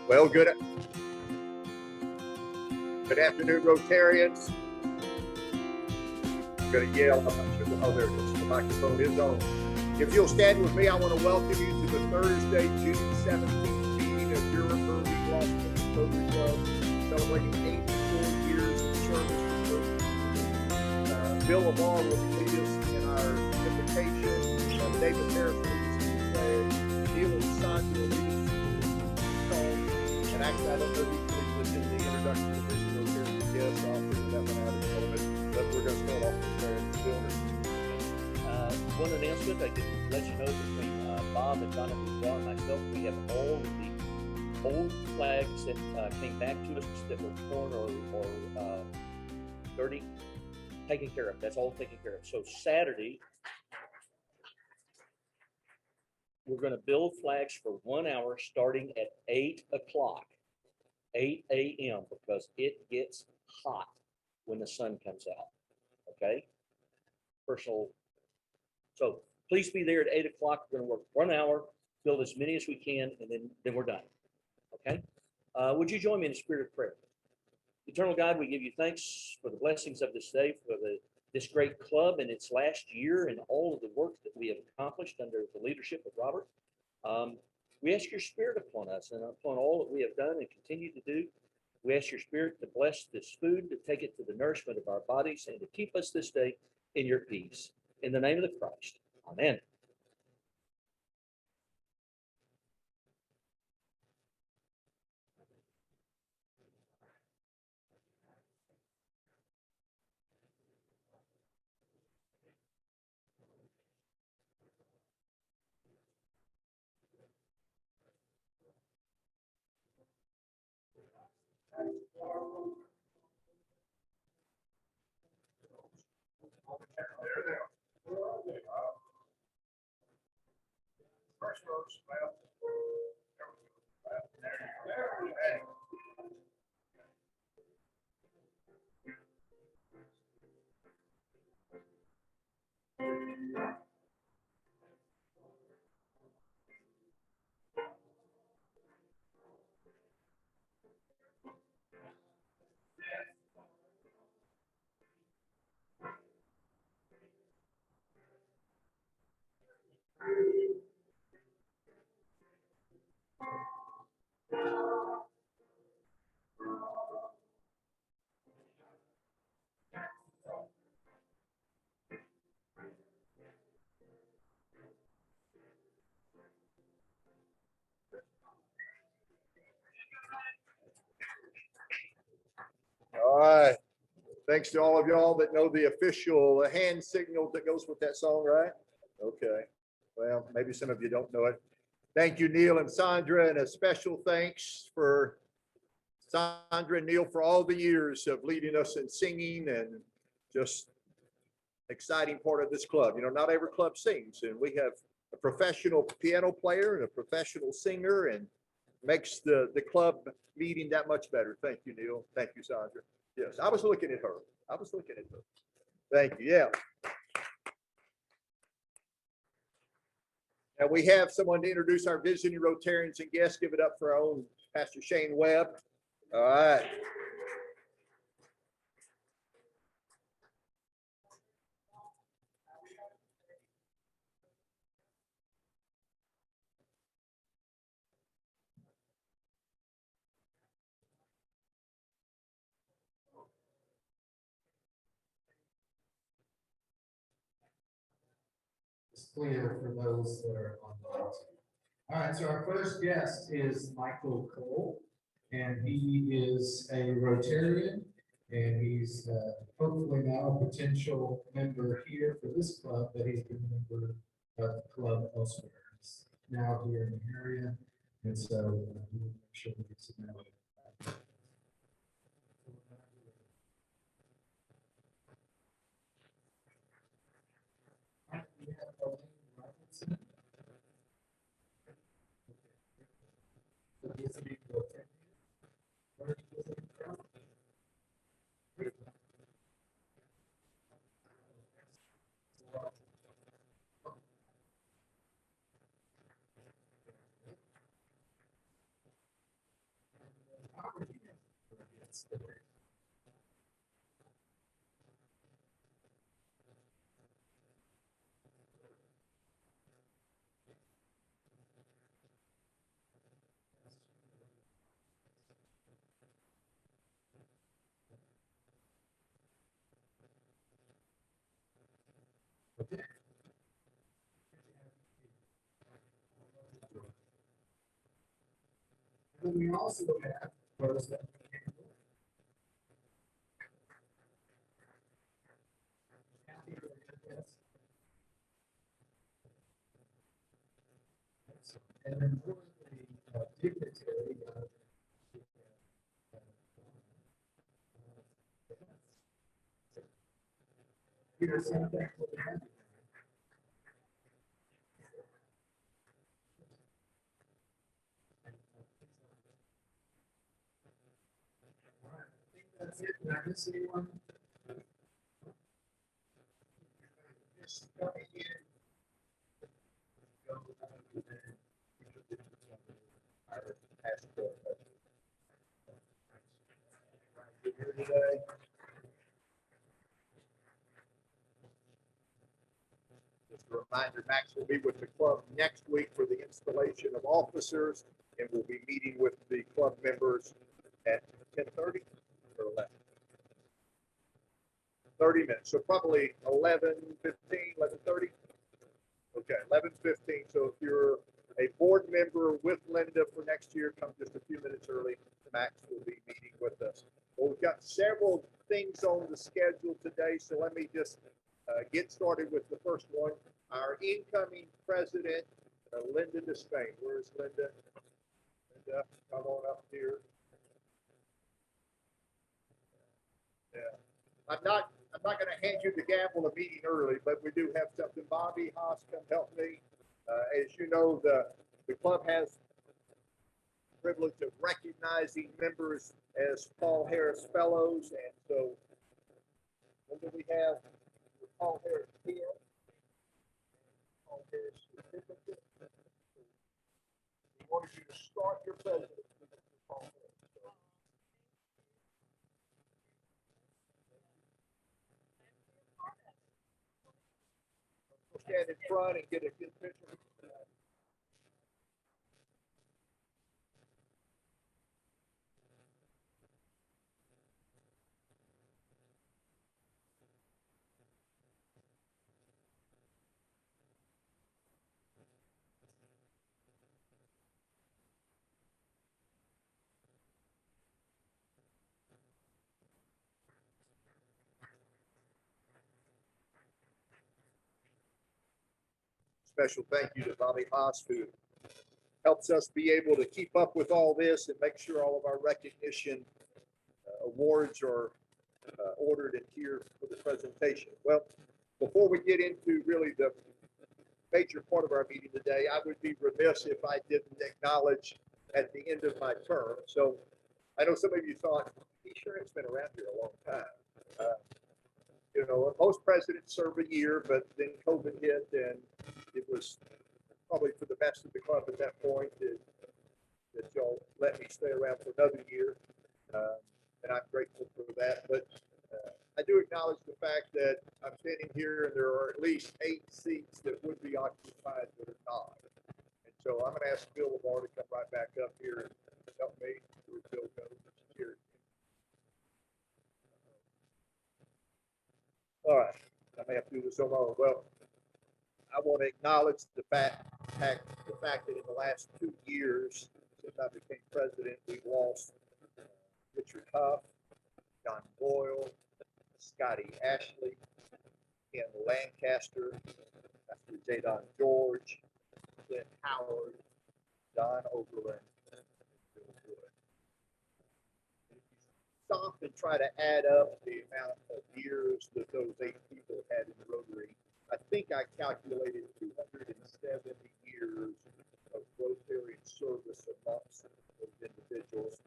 Well, good afternoon, Rotarians. I'm going to yell. I'm not sure. Oh, there it is. The microphone is on. If you'll stand with me, I want to welcome you to the Thursday, June 17th meeting of your Irving Las Colinas Rotary Club, celebrating 84 years of service. Bill Lamar will lead us in our invitation. David Harris will lead us in the pledge. Neil and Sandra will lead us in the song. And actually, I don't know if you was in the introduction of this Rotary guest. I'll figure that one out in a moment. But we're going to start off with there in the building. One announcement I can let you know between Bob and Jonathan and myself, we have all of the old flags that came back to us that were torn or dirty, taken care of. That's all taken care of. So Saturday, we're going to build flags for 1 hour starting at 8 o'clock, 8 a.m. because it gets hot when the sun comes out. Okay. So please be there at 8 o'clock. We're going to work 1 hour, build as many as we can, and then we're done. Okay. Would you join me in the spirit of prayer? Eternal God, we give you thanks for the blessings of this day, for this great club and its last year and all of the work that we have accomplished under the leadership of Robert. We ask your spirit upon us and upon all that we have done and continue to do. We ask your spirit to bless this food, to take it to the nourishment of our bodies, and to keep us this day in your peace. In the name of the Christ. Amen. First rows, left. All right. Thanks to all of y'all that know the official hand signal that goes with that song, right? Okay. Well, maybe some of you don't know it. Thank you, Neil and Sandra, and a special thanks for Sandra and Neil for all the years of leading us in singing and just exciting part of this club. You know, not every club sings, and we have a professional piano player and a professional singer, and makes the club meeting that much better. Thank you, Neil. Thank you, Sandra. Yes, I was looking at her. Thank you. Yeah. And we have someone to introduce our visiting Rotarians and guests. Give it up for our own Pastor Shane Webb. All right. Clear for those that are online. All right, so our first guest is Michael Cole, and he is a Rotarian, and he's hopefully now a potential member here for this club, but he's been a member of the club elsewhere. He's now here in the area, and so we will make sure we get to know him. And we also have those that and then the dignitary Peter, same thing with the hand. All right, I think that's it. Did I miss anyone? Just coming in. Go here today. Just a reminder, Max will be with the club next week for the installation of officers, and we'll be meeting with the club members at 10:30 or 11. 30 minutes, so probably 11:15, 11:30. Okay, 11:15. So if you're a board member with Linda for next year, come just a few minutes early. Max will be meeting with us. Well, we've got several things on the schedule today, so let me just get started with the first one. Our incoming president, Linda Despain. Where's Linda? Linda, come on up here. Yeah, I'm not going to hand you the gavel a meeting early, but we do have something. Bobby Haas, come help me. As you know, the club has the privilege of recognizing members as Paul Harris Fellows, and so what do we have? Paul Harris here. Paul Harris certificate. We wanted you to start your presidency, Mr. Paul Harris. Stand in front and get a good picture. Special thank you to Bobby Haas, who helps us be able to keep up with all this and make sure all of our recognition awards are ordered and here for the presentation. Well, before we get into really the major part of our meeting today, I would be remiss if I didn't acknowledge at the end of my term. So I know some of you thought, he sure has been around here a long time. You know, most presidents serve a year, but then COVID hit, and it was probably for the best of the club at that point that y'all let me stay around for another year. And I'm grateful for that. But I do acknowledge the fact that I'm standing here and there are at least 8 seats that would be occupied that are not. And so I'm going to ask Bill Lamar to come right back up here and help me where Bill goes here. All right, I may have to do this on my own. Well, I want to acknowledge the fact that in the last 2 years since I became president, we've lost Richard Huff, John Boyle, Scotty Ashley, Ken Lancaster, Dr. Jadon George, Clint Howard, Don Oberlin, and Bill Wood. Stop and try to add up the amount of years that those 8 people had in the Rotary. I think I calculated 270 years of Rotarian service amongst those individuals.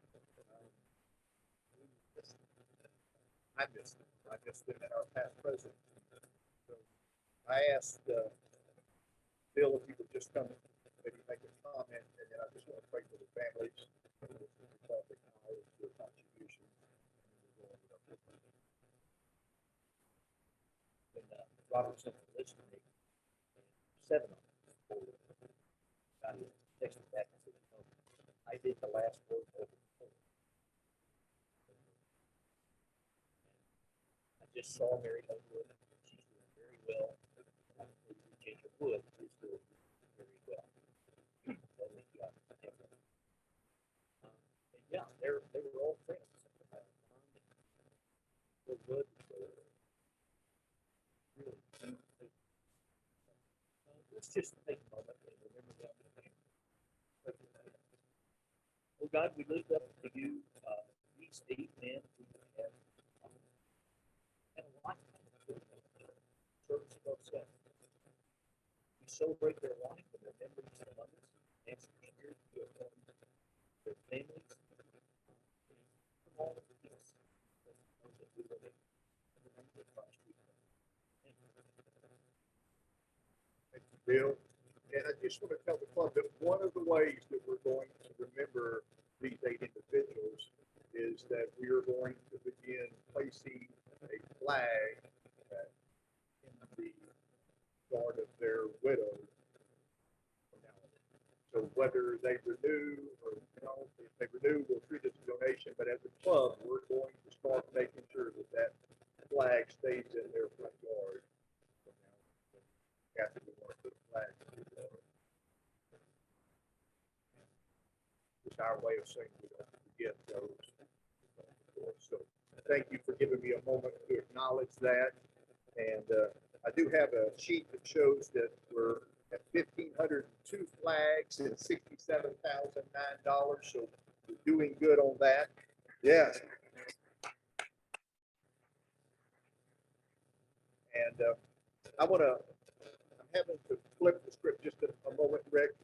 I missed them. I missed them in our past president. So I asked Bill if he would just come maybe make a comment, and then I just want to pray for the families. Their contribution. When Robert sent the list to me, 7 of them. I texted back and said, "No, I did the last word over the phone." I just saw Mary Homewood. She's doing very well. Virginia Wood is doing very well. So thank you. And yeah, they were all friends. They're good. Really. Let's just take a moment and remember that. Oh God, we lift up to you these 8 men who have had a lifetime of service above 7. We celebrate their life and their memories and others. Ask your spirit to upon their families and all of the peace that we live in. In the name of Christ, we pray. Amen. Thank you, Bill. And I just want to tell the club that one of the ways that we're going to remember these 8 individuals is that we are going to begin placing a flag in the yard of their widow. So whether they renew or, if they renew, we'll treat it as a donation, but as a club, we're going to start making sure that that flag stays in their front yard. After we want to put a flag in the yard. It's our way of saying we don't forget those. So thank you for giving me a moment to acknowledge that. And I do have a sheet that shows that we're at 1,502 flags and $67,009. So we're doing good on that. Yes. And I'm having to flip the script just a moment, Rick,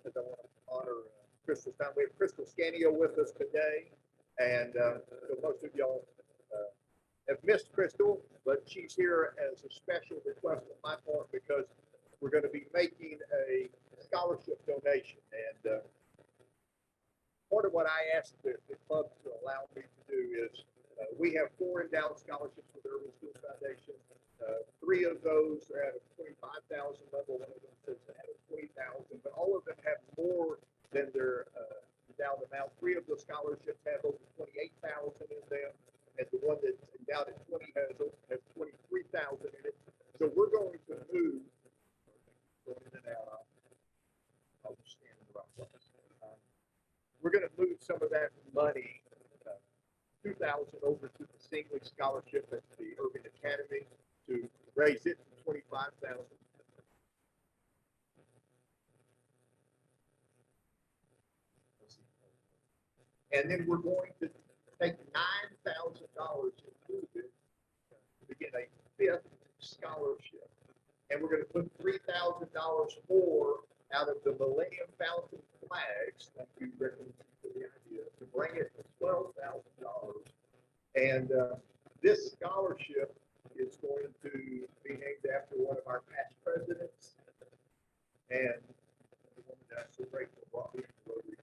because I want to honor Crystal's time. We have Crystal Scanio with us today. And so most of y'all have missed Crystal, but she's here as a special request on my part because we're going to be making a scholarship donation. And part of what I asked the club to allow me to do is we have 4 endowed scholarships with the Irving School Foundation. 3 of those are at a 25,000 level. One of them is at a 20,000, but all of them have more than their endowed amount. 3 of the scholarships have over 28,000 in them, and the one that's endowed at 20 has 23,000 in it. So we're going to move. Going in and out. I'll just stand in the right place. We're going to move some of that money, 2,000 over to the Singley Scholarship at the Irving Academy to raise it to 25,000. And then we're going to take $9,000 and move it to get a 5th scholarship. And we're going to put $3,000 more out of the Millennium Fountain flags, like you recommended for the idea, to bring it to $12,000. And this scholarship is going to be named after one of our past presidents, and the woman that I'm so grateful brought me to Rotary.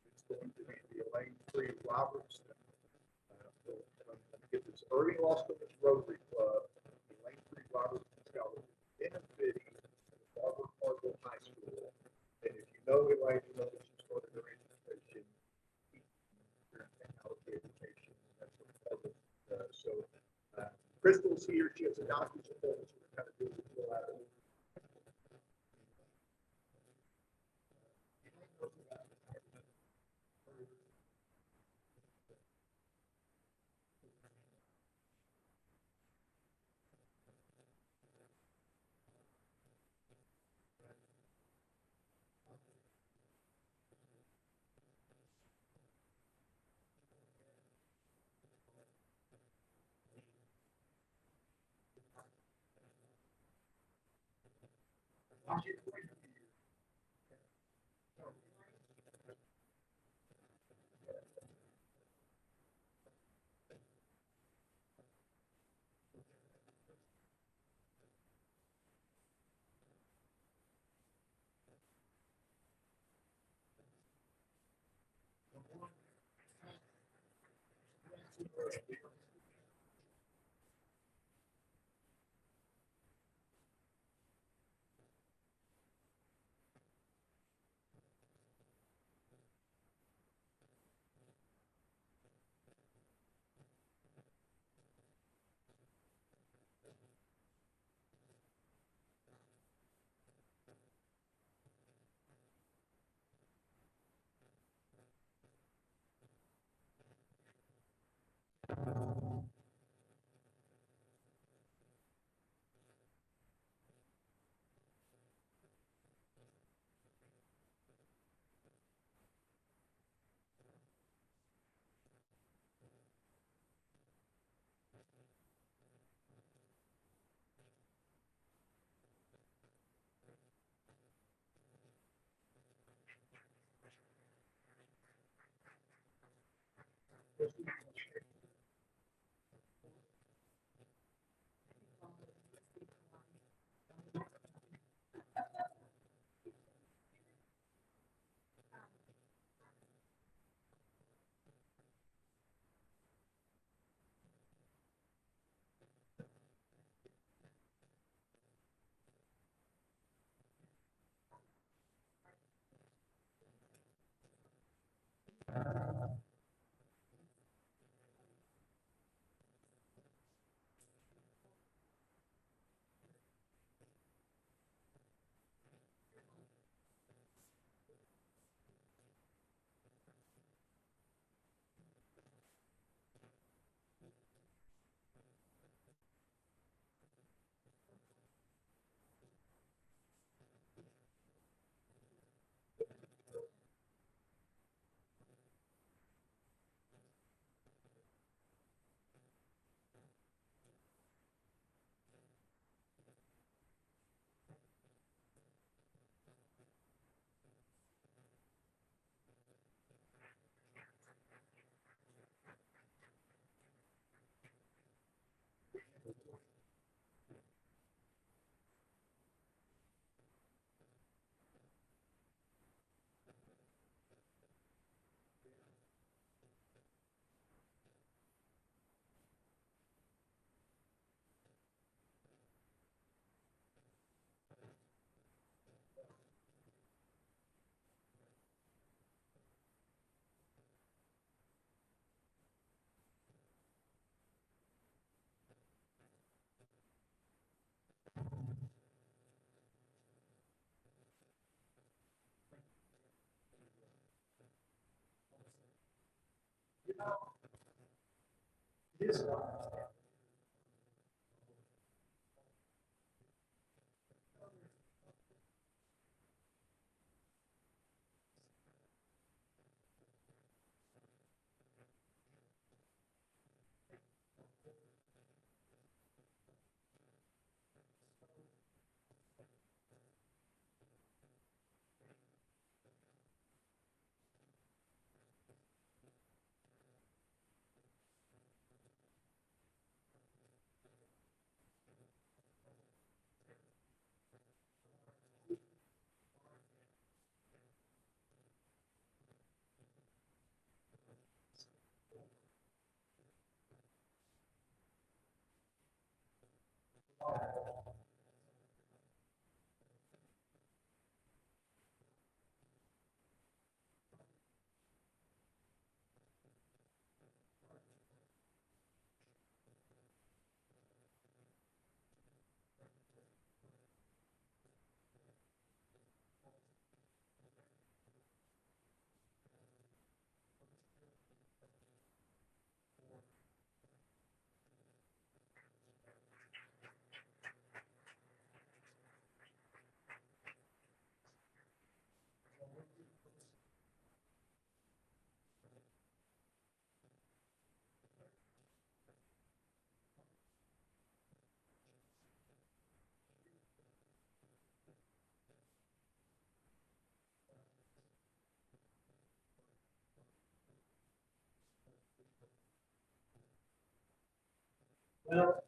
It's going to be the Elaine Free Roberts. Get this Irving Las Colinas Rotary Club, the Elaine Free Roberts Scholarship, benefiting Barbara Harville High School. And if you know Elaine, you know that she started her education in technology education. That's what Harville does. So Crystal's here. She has a doctor's appointment. So we're kind of doing this little out of it. Well,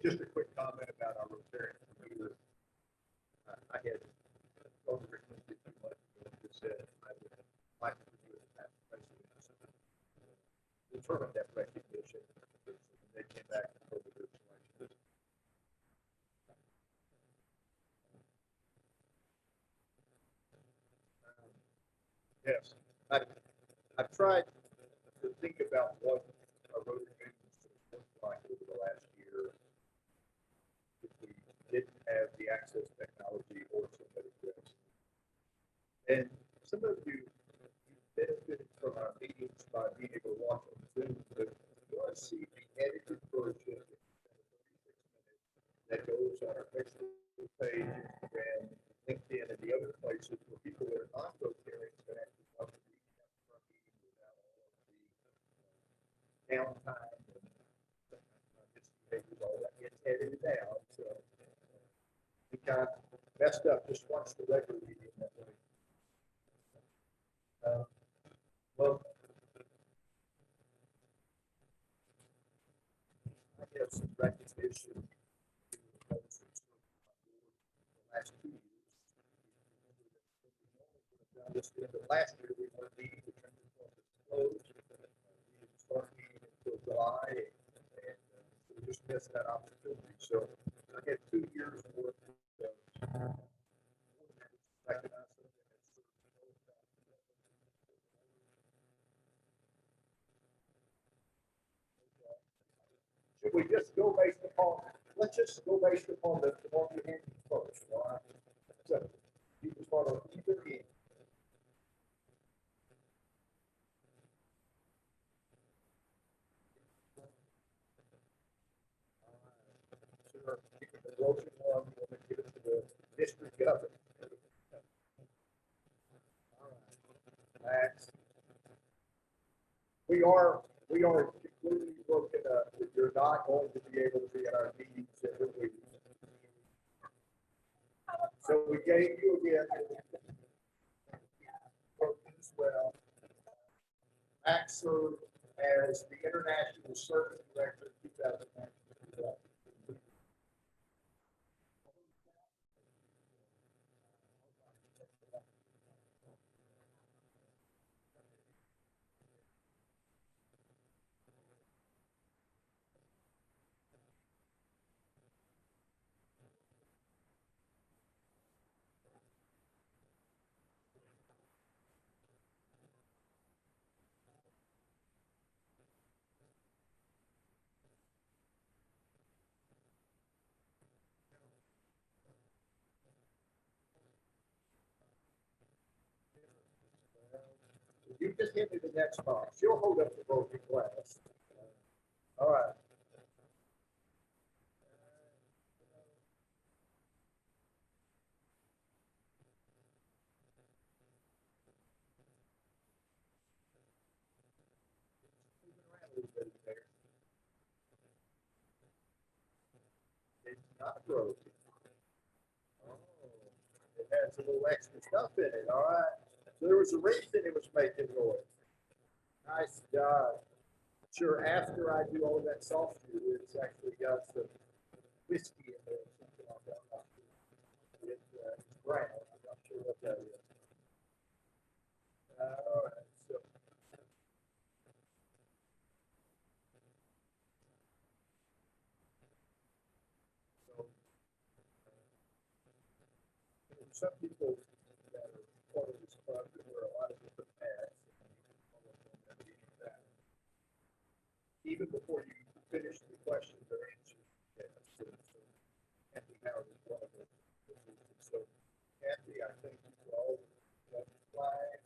Just a quick comment about our Rotarian leader. I had overreacted too much, but just said I would like to do it as president. Determine that recognition. They came back and told me their selection. Yes, I've tried to think about what a Rotary looked like over the last year if we didn't have the access technology or somebody else. And some of you benefited from our meetings by being able to watch on Zoom, but you want to see the edited version that goes on our Facebook page, Instagram, LinkedIn, and the other places where people that are not Rotarians can actually watch the meeting from meeting without all of the downtime and all that gets edited out. So we kind of messed up. Just watch the regular meeting that way. Well, I have some recognition to the folks that served on board the last 2 years. This the end of last year, we were meeting, the transit was closed. We didn't start meeting until July, and we just missed that opportunity. So I had 2 years worth of recognize them. Should we just go based upon, let's just go based upon the one we had first, all right? So you can start on either end. you're the broken one, you want to give it to the district governor. All right. Max. We are completely broken up. You're not going to be able to be at our meetings every week. So we gave you again. As well. Max served as the International Service Director in 2019. You just hit me the next box. She'll hold up the broken glass. All right. It's not broken. Oh, it has a little extra stuff in it. All right. So there was a reason it was making noise. Nice job. Sure, after I do all of that soft food, it's actually got some whiskey in there or something like that. I'm not sure. It's brown. I'm not sure what that is. All right. So some people that are part of this club that wear a lot of different hats. Even before you finish the questions or answers. Yes, so Kathy Howard is one of them. So Kathy, I thank you for all the flag.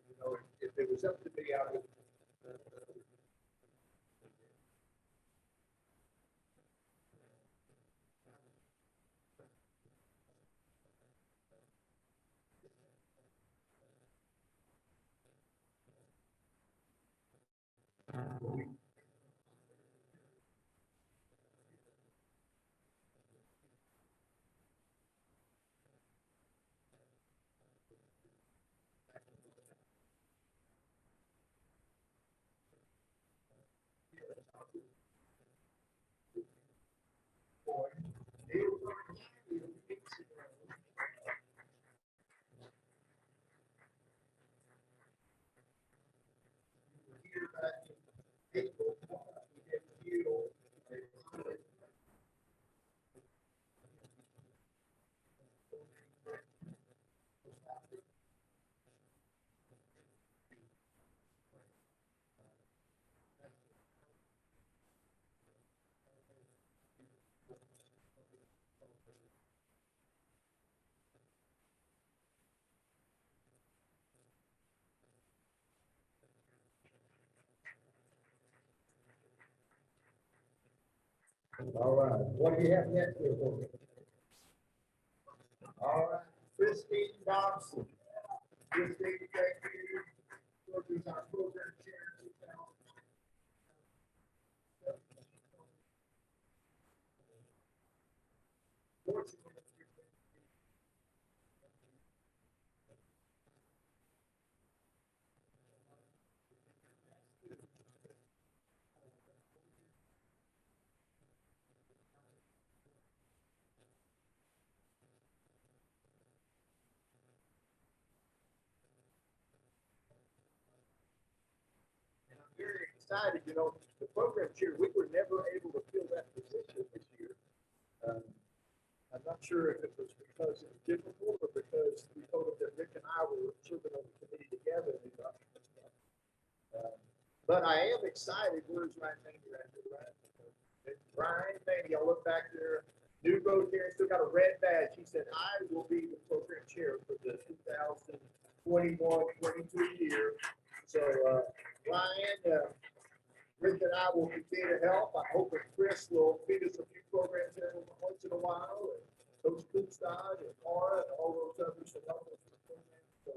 You know, if it was up to me, I would. All right, what do you have next here for me? All right, Christine Dobson. Christine, thank you. She's our program chair. And I'm very excited, you know, the program chair, we were never able to fill that position this year. Um, I'm not sure if it was because it was difficult or because we told them that Rick and I were serving on the committee together. And but I am excited. Where's Ryan Mandy right there, Ryan? Ryan Mandy, I look back there, new road here, still got a red badge. He said, I will be the program chair for the 2021-22 year. So, Ryan, Rick and I will continue to help. I hope that Chris will feed us a few programs every once in a while. And Coach Cookstad and Mara and all those others that help us with programs. So,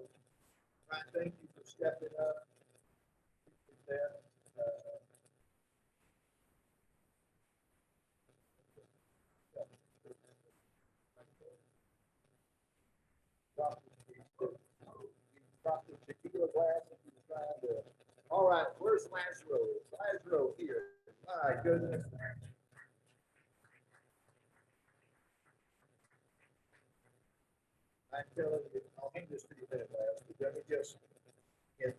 Ryan, thank you for stepping up. That, Dr. Tequila glass if you're trying to. All right, where's Lazaro? Lazaro here. My goodness. I'm telling you, I'll hang this to your head last, but let me just, in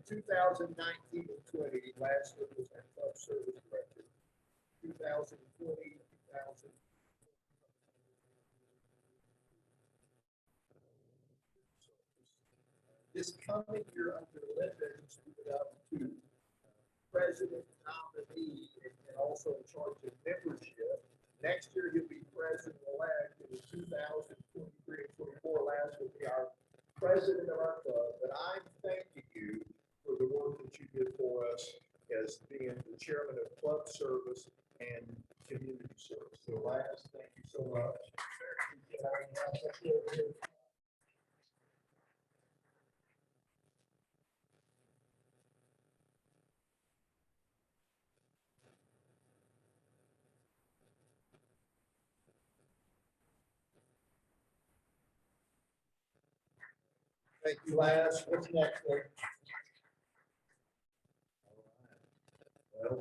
2019 and 20, Lazaro was our club service director. 2020, 2000. This coming year under Linda, he's moved up to president nominee and also in charge of membership. Next year, he'll be president-elect in 2023 and 24. Last will be our president of our club. But I'm thanking you for the work that you did for us as being the chairman of club service and community service. So, last, thank you so much. Thank you, Lance. What's next? Well,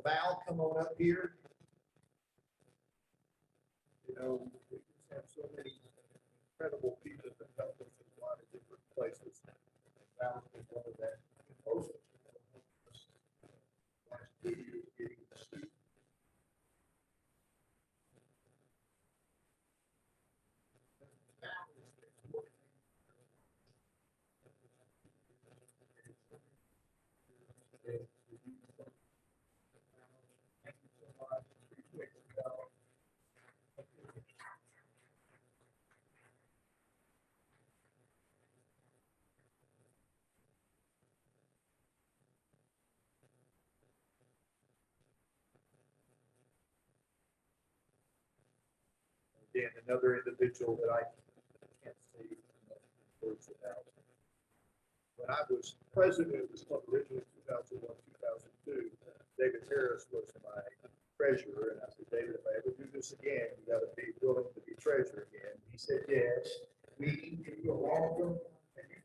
Val, come on up here. You know, we just have so many incredible people that help us in a lot of different places. Val's been one of that. Most of us last 2 years getting the seat. Val is working. Thank you so much. Appreciate it, Val. Again, another individual that I can't see words about. When I was president of this club originally in 2001, 2002, David Harris was my treasurer. And I said, David, if I ever do this again, you got to be willing to be treasurer again. He said, yes, we can go long-term. And you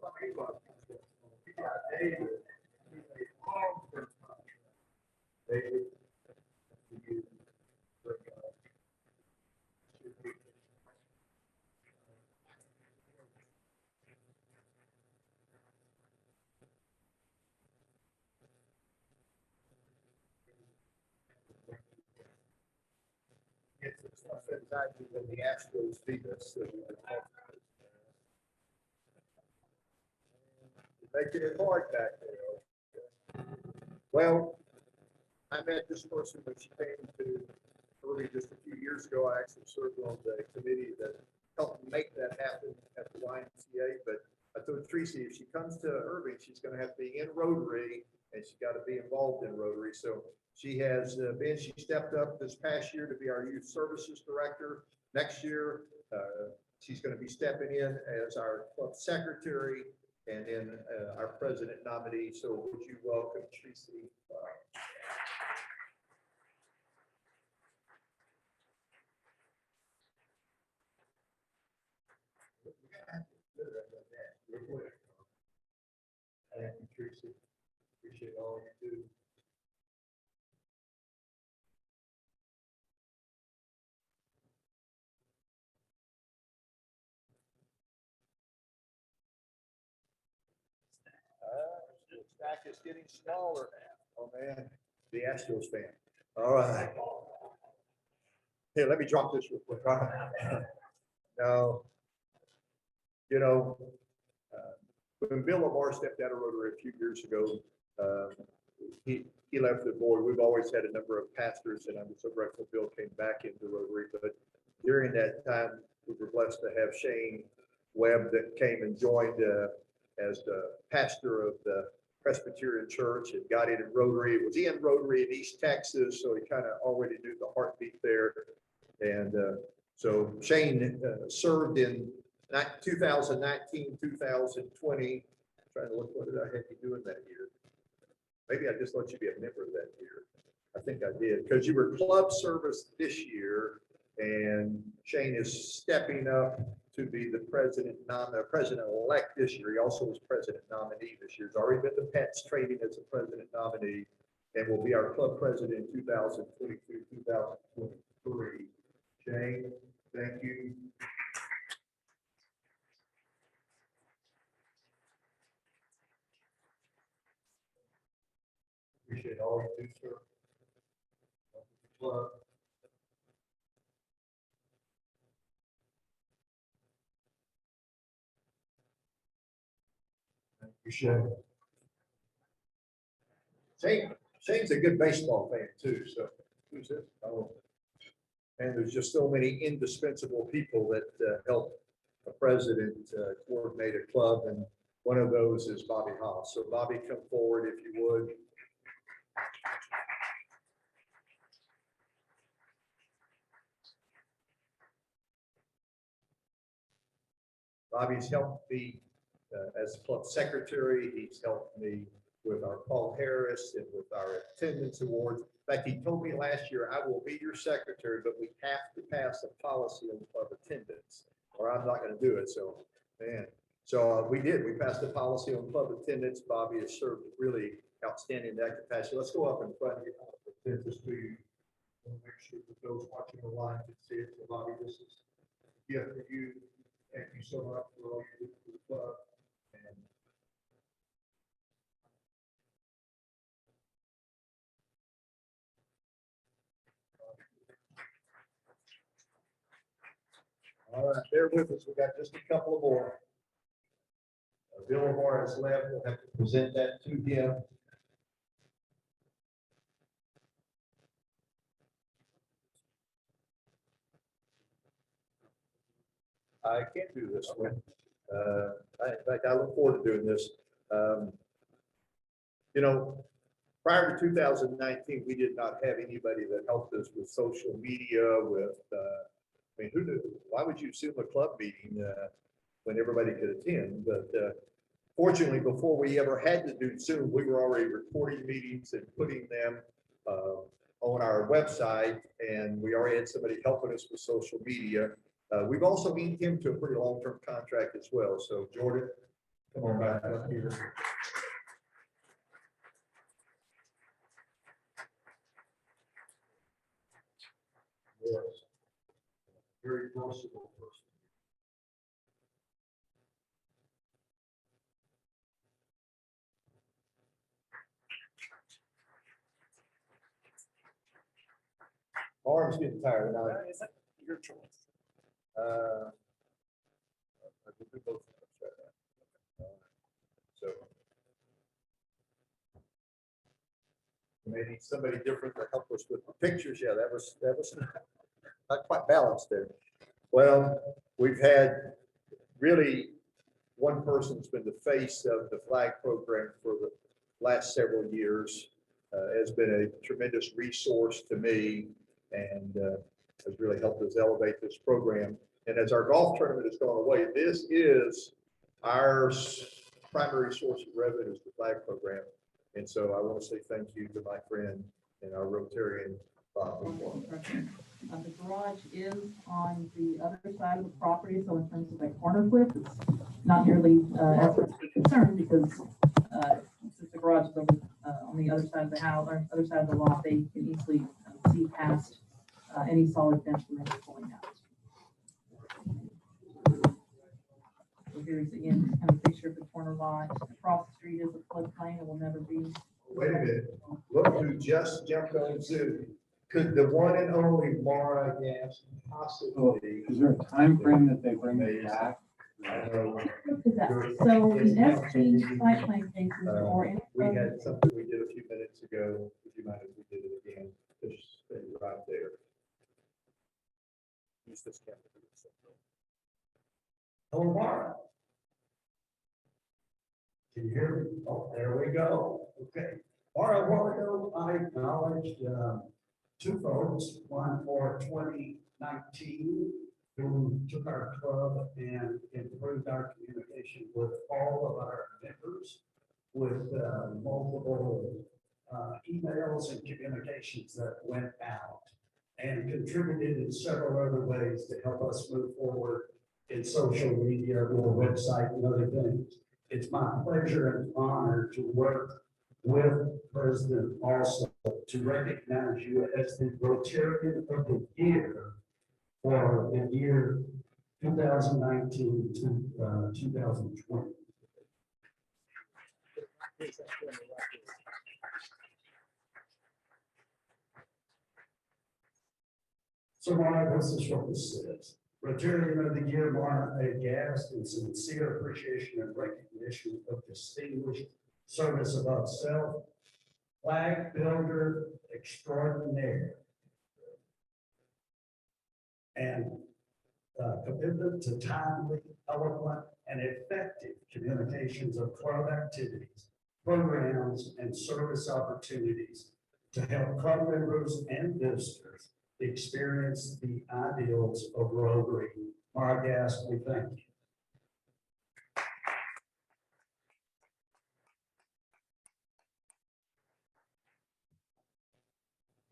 got David, he's a long-term contract. David, you bring up. It's the stuff that I do when the Astros beat us. So making it hard back there. Well, I met this person when she came to Irving just a few years ago. I actually served on the committee that helped make that happen at the YMCA. But I told Tracy, if she comes to Irving, she's going to have to be in Rotary and she's got to be involved in Rotary. So she has she stepped up this past year to be our youth services director. Next year, she's going to be stepping in as our club secretary and then our president nominee. So would you welcome Tracy? Thank you, Tracy. Appreciate all you do. The stack is getting smaller now. Oh, man. The Astros fan. All right. Here, let me drop this real quick. Now, you know, when Bill Lamar stepped out of Rotary a few years ago, he left the board. We've always had a number of pastors, and I'm so grateful Bill came back into Rotary. But during that time, we were blessed to have Shane Webb that came and joined as the pastor of the Presbyterian Church and got in Rotary. It was in Rotary in East Texas, so he kind of already knew the heartbeat there. And so Shane served in 2019, 2020. Trying to look, what did I have you doing that year? Maybe I just let you be a member that year. I think I did, because you were club service this year, and Shane is stepping up to be the president-elect this year. He also was president nominee this year. He's already been to Pets training as a president nominee, and will be our club president in 2022, 2023. Shane, thank you. Appreciate all you do, sir. Club. Thank you, Shane. Shane's a good baseball fan too. So who's this? Oh. And there's just so many indispensable people that help a president coordinate a club, and one of those is Bobby Haas. So Bobby, come forward if you would. Bobby's helped me as club secretary. He's helped me with our Paul Harris and with our attendance awards. In fact, he told me last year, I will be your secretary, but we have to pass a policy on club attendance, or I'm not going to do it. So, man, so we did. We passed a policy on club attendance. Bobby has served really outstanding in that capacity. Let's go up in front of you. Present this to you. We'll make sure that those watching the line can see it. So, Bobby, this is a gift for you. Thank you so much for all you do for the club. And all right, bear with us. We got just a couple of more. Bill Lamar has left. We'll have to present that to him. I can't do this one. In fact, I look forward to doing this. You know, prior to 2019, we did not have anybody that helped us with social media, with, I mean, who knew? Why would you Zoom a club meeting when everybody could attend? But fortunately, before we ever had to do Zoom, we were already recording meetings and putting them on our website, and we already had somebody helping us with social media. We've also inked him to a pretty long-term contract as well. So Jordan, come on back up here. Yes. Very versatile person. Arm's getting tired now. Is that your choice? I will do both of them right now. So maybe somebody different to help us with the pictures. Yeah, that was not quite balanced there. Well, we've had really one person's been the face of the flag program for last several years. Has been a tremendous resource to me and has really helped us elevate this program. And as our golf tournament has gone away, this is our primary source of revenue is the flag program. And so I want to say thank you to my friend and our Rotarian, Bob. The garage is on the other side of the property, so in terms of like corner flip, it's not nearly as much of a concern because since the garage is over on the other side of the house, or other side of the lot, they can easily see past any solid fence when they're pulling out. So here's again, just kind of a picture of the corner lot. Across the street is a floodplain. It will never be. Wait a minute. Look who just jumped on Zoom. Could the one and only Mara Gas possibly? Is there a time frame that they bring it back? Is that, so in SG site plan cases or any. We had something we did a few minutes ago. Would you mind if we did it again? Just stay right there. Use this camera. Hello, Mara. Can you hear me? Oh, there we go. Okay. Mara, a while ago, I acknowledged two folks, one for 2019, who took our club and improved our communication with all of our members with multiple emails and communications that went out and contributed in several other ways to help us move forward in social media, with a website and other things. It's my pleasure and honor to work with President Allsup to recognize you as the Rotarian of the Year for the year 2019 to 2020. So Mara, this is what this says. Rotarian of the Year, Mara A. Gass, in sincere appreciation and recognition of distinguished service above self, flag builder extraordinaire, and commitment to timely, eloquent, and effective communications of club activities, programs, and service opportunities to help club members and visitors experience the ideals of Rotary. Mara Gass, we thank you.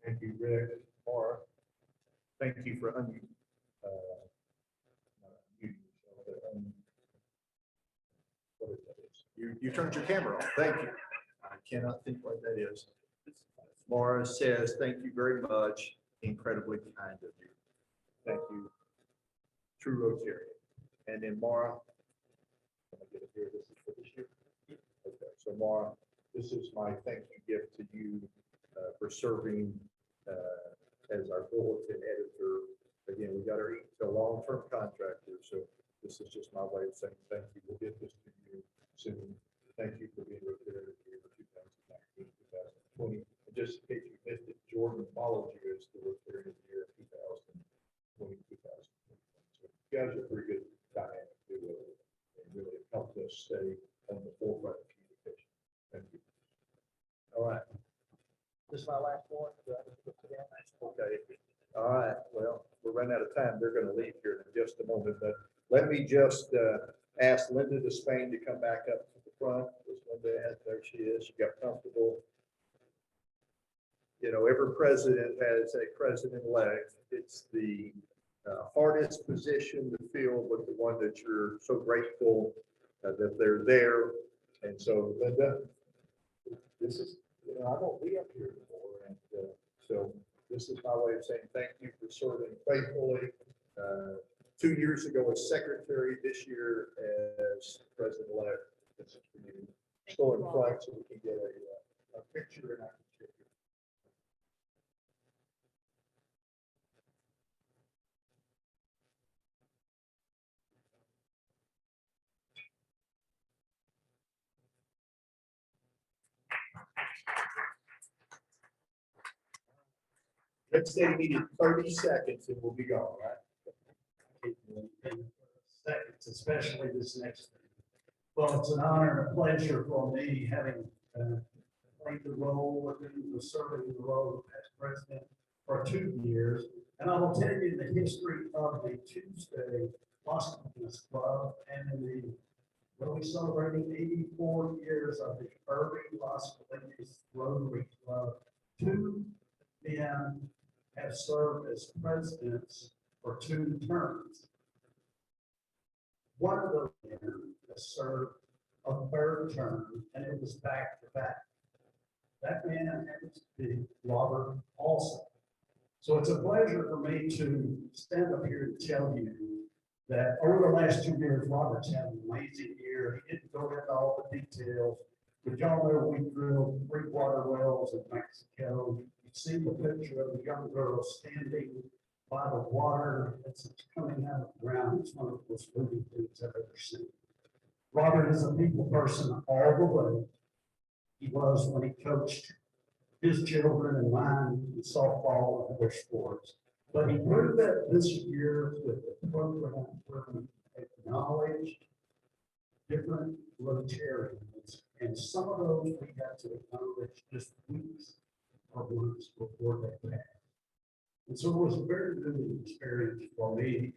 Thank you, Rick. Mara, thank you for you turned your camera on. Thank you. I cannot think what that is. Mara says, thank you very much. Incredibly kind of you. Thank you. True Rotarian. And then Mara, can I get it here? This is for this year. Okay, so Mara, this is my thank you gift to you for serving as our bulletin editor. Again, we got our long-term contractor, so this is just my way of saying thank you. We'll get this to you soon. Thank you for being Rotarian of the Year for 2019, 2020. And just in case you missed it, Jordan followed you as the Rotarian of the Year in 2020, 2021. So you guys are pretty good dynamic duo and really helped us stay on the forefront of communication. Thank you. All right. This is my last one. Okay. All right. Well, we're running out of time. They're going to leave here in just a moment, but let me just ask Linda Despain to come back up to the front. There she is. She got comfortable. You know, every president has a president-elect. It's the hardest position to fill, but the one that you're so grateful that they're there. And so, Linda, this is, you know, I won't be up here anymore. And so this is my way of saying thank you for serving faithfully. 2 years ago as secretary, this year as president-elect. This is for you. Still in front so we can get a picture and I can share it. Let's say we need 30 seconds and we'll be gone, right? Seconds, especially this next thing. Well, it's an honor and a pleasure for me having played the role, or was serving the role as president for 2 years. And I will tell you the history of the Tuesday Las Colinas Club and in the we'll be celebrating 84 years of the Irving Las Colinas Rotary Club. 2 men have served as presidents for 2 terms. One of those men has served a 3rd term, and it was back to back. That man happens to be Robert Allsup. So it's a pleasure for me to stand up here and tell you that over the last 2 years, Robert's had an amazing year. He didn't go into all the details, but y'all know we drilled 3 water wells in Mexico. You see the picture of the young girl standing by the water that's coming out of the ground. It's one of the most moving things I've ever seen. Robert is a people person all the way. He was when he coached his children and mine in softball and other sports. But he proved that this year with the program where we acknowledged different Rotarians. And some of those we got to acknowledge just weeks or months before they passed. And so it was a very good experience for me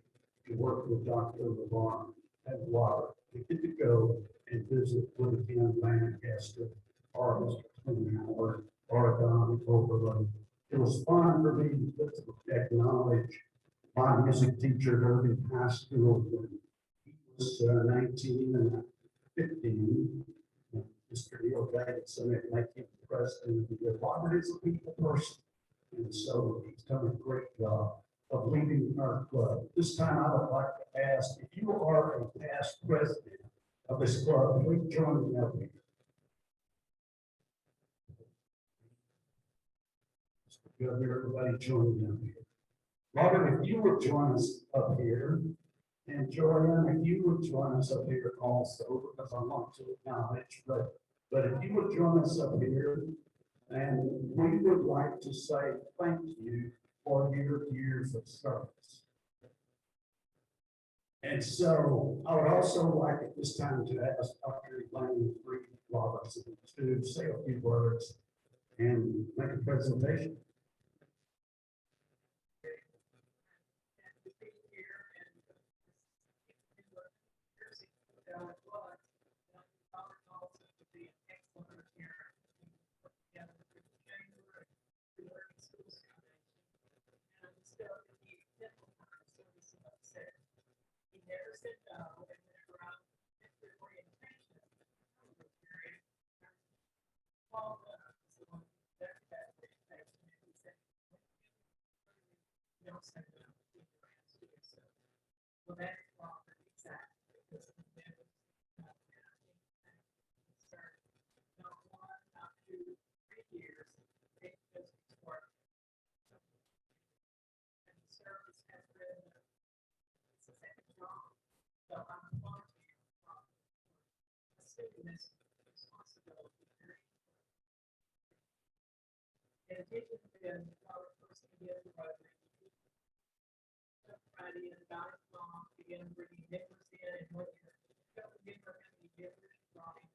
to work with Dr. LeVar and Robert. We get to go and visit with him, Lancaster, or Mr. Clinton, or Don Overland. It was fun for me to acknowledge my music teacher at Irving High School when he was 19 and 15. Mr. Neil Davidson at making president. Robert is a people person, and so he's done a great job of leading our club. This time I would like to ask if you are a past president of this club, please join me up here. Good, everybody join me up here. Robert, if you would join us up here, and Joanne, if you would join us up here also, because I want to acknowledge, but if you would join us up here, and we would like to say thank you for your years of service. And so I would also like at this time to ask Dr. Elaine Robertson to say a few words and make a presentation. Well, that's wrong, exactly, because the members, start, not 1, not 2, 3 years, they just work. And the service has been, it's a second job, so I'm volunteering from assuming this responsibility. In addition to being our person to get the Rotary, Friday and about his mom began bringing members in and what you don't remember how many members you brought in.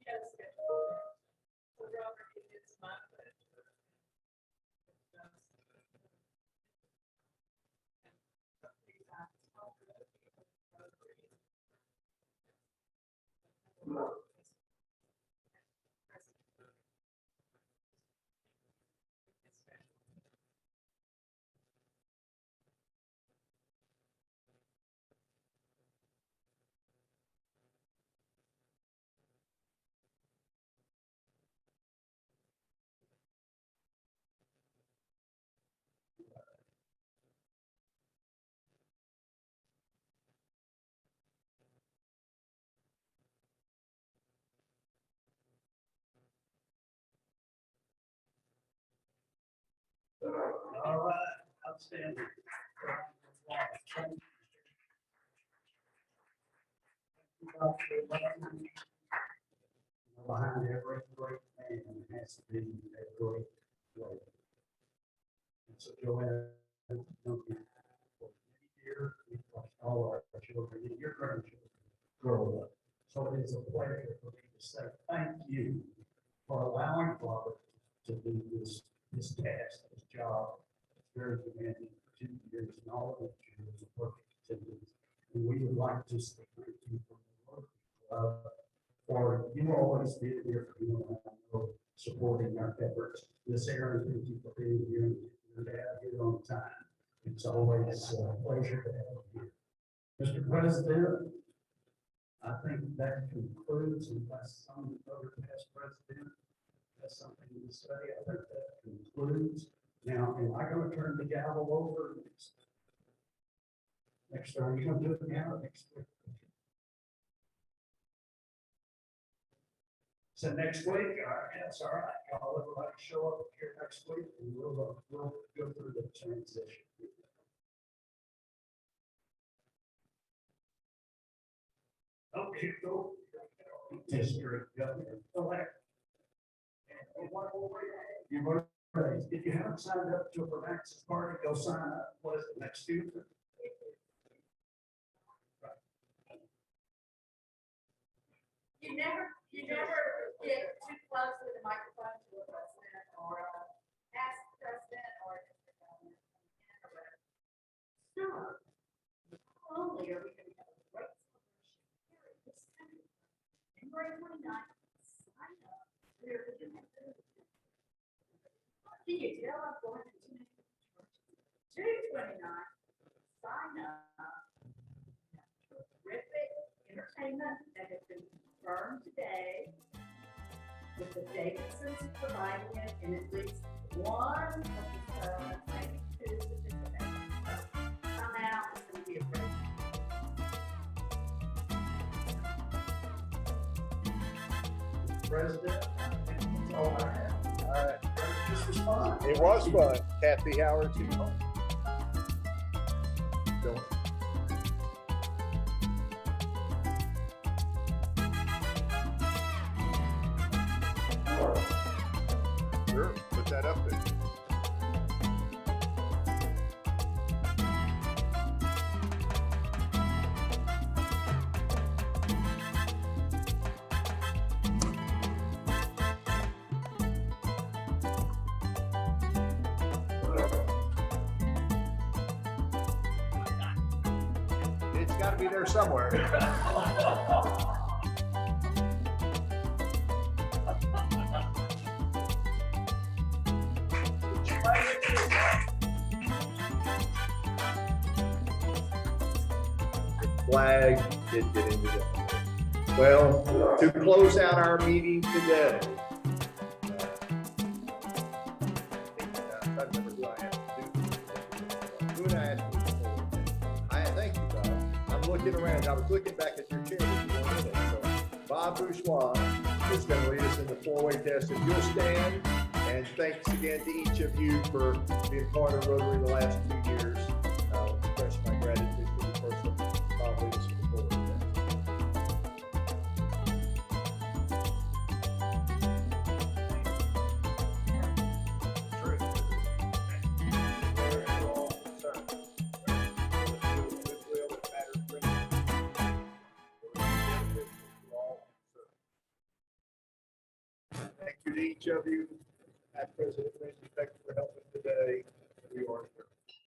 Yes, so Robert, it is my pleasure. All right, outstanding. Behind every great man has to be a great lady. Joanne, known you for many years. We've watched all our children, and your grandchildren grow up. So it is a pleasure for me to say thank you for allowing Robert to do this task, this job. It's very demanding for 2 years and all of the years of perfect attendance. And we would like to say thank you for the work, for you always being here for you and I know, supporting our efforts. This area, thank you for being here and your dad here on time. It's always a pleasure to have you here. Mr. President, I think that concludes, unless some other past president has something to say, I think that concludes. Now, am I gonna turn the gavel over next time? You gonna do it now or next week? So next week, all right, that's all right. Y'all everybody show up here next week and we'll go through the transition. Okay, go. District Governor elect. You vote for these. If you haven't signed up to a Access Party, go sign up. What is it, next Tuesday? You never get too close with the microphone to a president or a past president or a district governor. So, only are we going to have a great celebration here in this country. January 29th, sign up. We're going to have Can you tell I'm going to 229, sign up. Terrific entertainment that has been confirmed today with the Davidsons providing it in at least one of the maybe two participants. Somehow it's going to be a great. President, that's all I have. All right. This was fun. It was fun. Kathy Howard, too. Don't. Sure, put that up there. It's got to be there somewhere. Flag did get into that. Well, to close out our meeting today. I remember who I asked to do. Who did I ask to do? I thank you, Bob. I'm looking around. I was looking back at your chair. That you weren't in it. So Bob Bourgeois is going to lead us in the four-way test. If you'll stand, and thanks again to each of you for being part of Rotary the last 2 years. I'll express my gratitude for the person Bob lead us in the four-way test. True. We're all concerned. Goodwill that matters greatly. We're all concerned. Thank you to each of you. At President Randy, thank you for helping today. We are here.